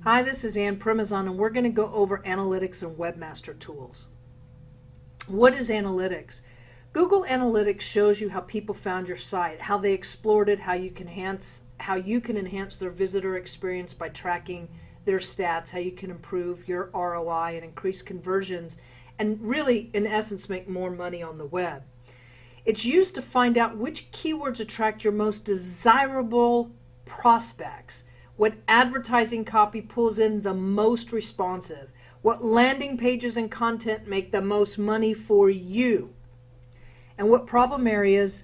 Hi, this is Ann Primazon, and we're going to go over analytics and webmaster tools. What is analytics? Google Analytics shows you how people found your site, how they explored it, how you can enhance their visitor experience by tracking their stats, how you can improve your ROI and increase conversions, and really, in essence, make more money on the web. It's used to find out which keywords attract your most desirable prospects, what advertising copy pulls in the most responsive, what landing pages and content make the most money for you, and what problem areas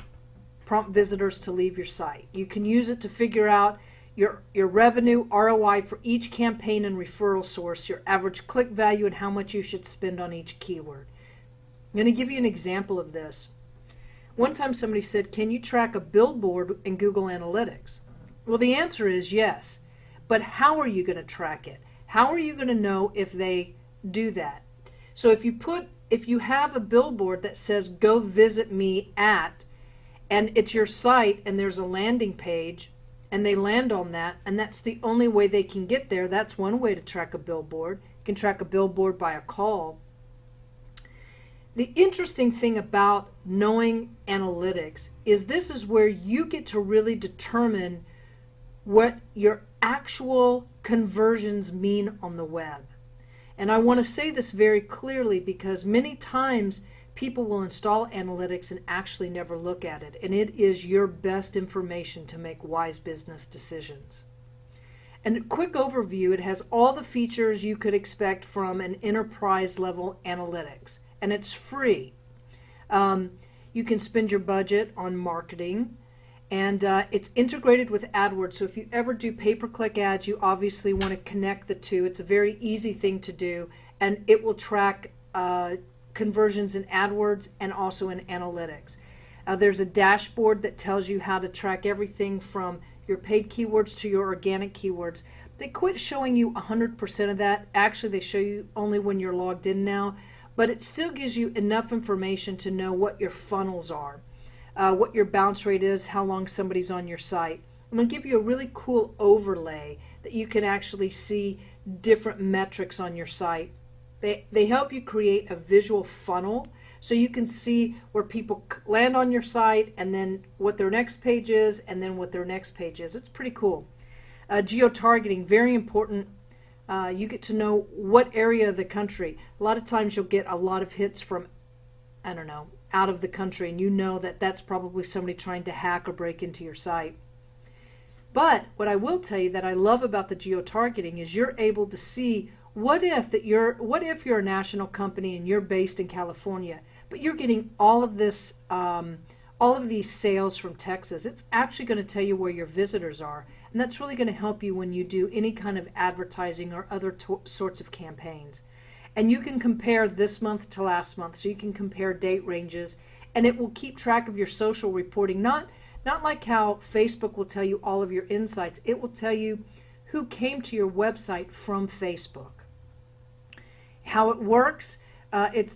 prompt visitors to leave your site. You can use it to figure out your revenue ROI for each campaign and referral source, your average click value, and how much you should spend on each keyword. I'm going to give you an example of this. One time somebody said, can you track a billboard in Google Analytics? Well, the answer is yes, but how are you going to track it? How are you going to know if they do that? So if you have a billboard that says go visit me at, and it's your site and there's a landing page and they land on that and that's the only way they can get there, that's one way to track a billboard. You can track a billboard by a call. The interesting thing about knowing analytics is this is where you get to really determine what your actual conversions mean on the web. And I want to say this very clearly because many times people will install analytics and actually never look at it. And it is your best information to make wise business decisions. And a quick overview, it has all the features you could expect from an enterprise level analytics. And it's free. You can spend your budget on marketing. And it's integrated with AdWords, so if you ever do pay-per-click ads, you obviously want to connect the two. It's a very easy thing to do, and it will track conversions in AdWords and also in analytics. There's a dashboard that tells you how to track everything from your paid keywords to your organic keywords. They quit showing you 100% of that. Actually, they show you only when you're logged in now, but it still gives you enough information to know what your funnels are. What your bounce rate is, how long somebody's on your site. I'm going to give you a really cool overlay that you can actually see different metrics on your site. They help you create a visual funnel so you can see where people land on your site and then what their next page is and then what their next page is. It's pretty cool. Geo-targeting, very important. You get to know what area of the country. A lot of times you'll get a lot of hits from, I don't know, out of the country, and you know that that's probably somebody trying to hack or break into your site. But what I will tell you that I love about the geo-targeting is you're able to see what if you're a national company and you're based in California, but you're getting all of these sales from Texas. It's actually going to tell you where your visitors are, and that's really going to help you when you do any kind of advertising or other sorts of campaigns. And you can compare this month to last month, so you can compare date ranges, and it will keep track of your social reporting. Not like how Facebook will tell you all of your insights. It will tell you who came to your website from Facebook. How it works,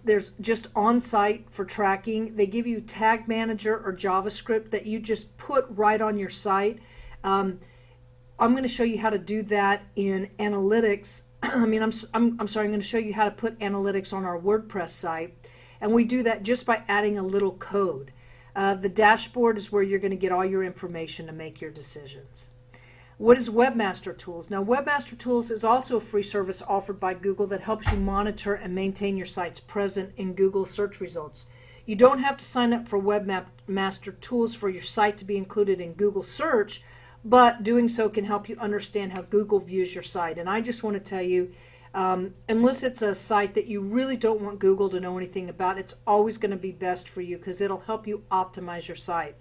there's just on-site for tracking. They give you Tag Manager or JavaScript that you just put right on your site. I'm going to show you how to do that in analytics. I'm going to show you how to put analytics on our WordPress site, and we do that just by adding a little code. The dashboard is where you're going to get all your information to make your decisions. What is Webmaster Tools? Now, Webmaster Tools is also a free service offered by Google that helps you monitor and maintain your site's presence in Google search results. You don't have to sign up for Webmaster Tools for your site to be included in Google search, but doing so can help you understand how Google views your site. And I just want to tell you, unless it's a site that you really don't want Google to know anything about, it's always going to be best for you because it'll help you optimize your site.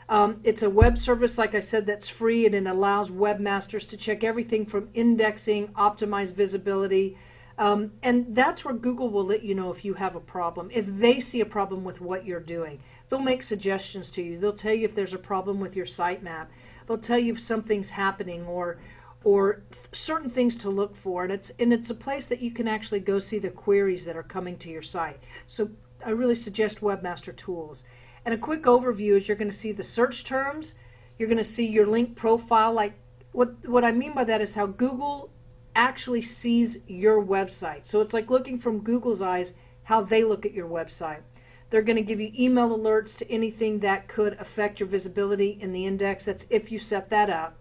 It's a web service, like I said, that's free, and it allows webmasters to check everything from indexing, optimize visibility, and that's where Google will let you know if you have a problem. If they see a problem with what you're doing, they'll make suggestions to you. They'll tell you if there's a problem with your sitemap. They'll tell you if something's happening or certain things to look for, and it's a place that you can actually go see the queries that are coming to your site. So I really suggest Webmaster Tools. And a quick overview is you're going to see the search terms, you're going to see your link profile. Like what I mean by that is how Google actually sees your website. So it's like looking from Google's eyes, how they look at your website. They're going to give you email alerts to anything that could affect your visibility in the index. That's if you set that up.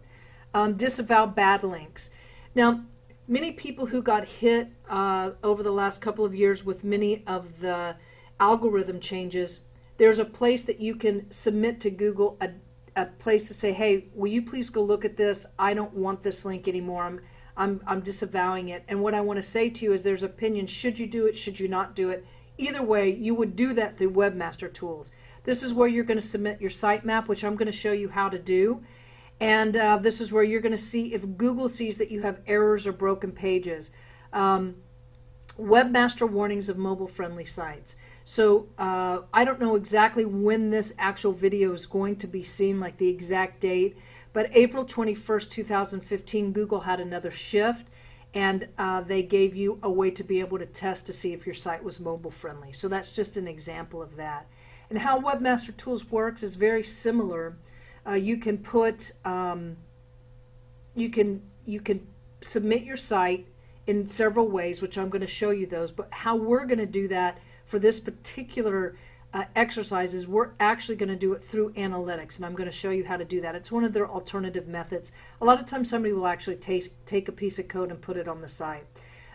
Disavow bad links. Now, many people who got hit over the last couple of years with many of the algorithm changes, there's a place that you can submit to Google, a place to say, hey, will you please go look at this? I don't want this link anymore. I'm disavowing it. And what I want to say to you is there's opinion. Should you do it? Should you not do it? Either way, you would do that through Webmaster Tools. This is where you're going to submit your sitemap, which I'm going to show you how to do. And this is where you're going to see if Google sees that you have errors or broken pages. Webmaster warnings of mobile-friendly sites. So I don't know exactly when this actual video is going to be seen, like the exact date, but April 21st, 2015, Google had another shift, and they gave you a way to be able to test to see if your site was mobile-friendly. So that's just an example of that. And how Webmaster Tools works is very similar. You can put, you can submit your site in several ways, which I'm going to show you those. But how we're going to do that for this particular exercise is we're actually going to do it through analytics, and I'm going to show you how to do that. It's one of their alternative methods. A lot of times somebody will actually take a piece of code and put it on the site.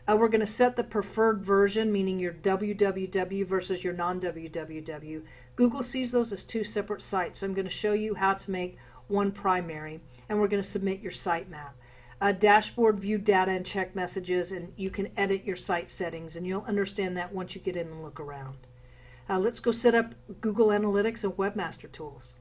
We're going to set the preferred version, meaning your www versus your non-www. Google sees those as two separate sites, so I'm going to show you how to make one primary, and we're going to submit your sitemap. Dashboard, view data, and check messages, and you can edit your site settings, and you'll understand that once you get in and look around. Let's go set up Google Analytics and Webmaster Tools.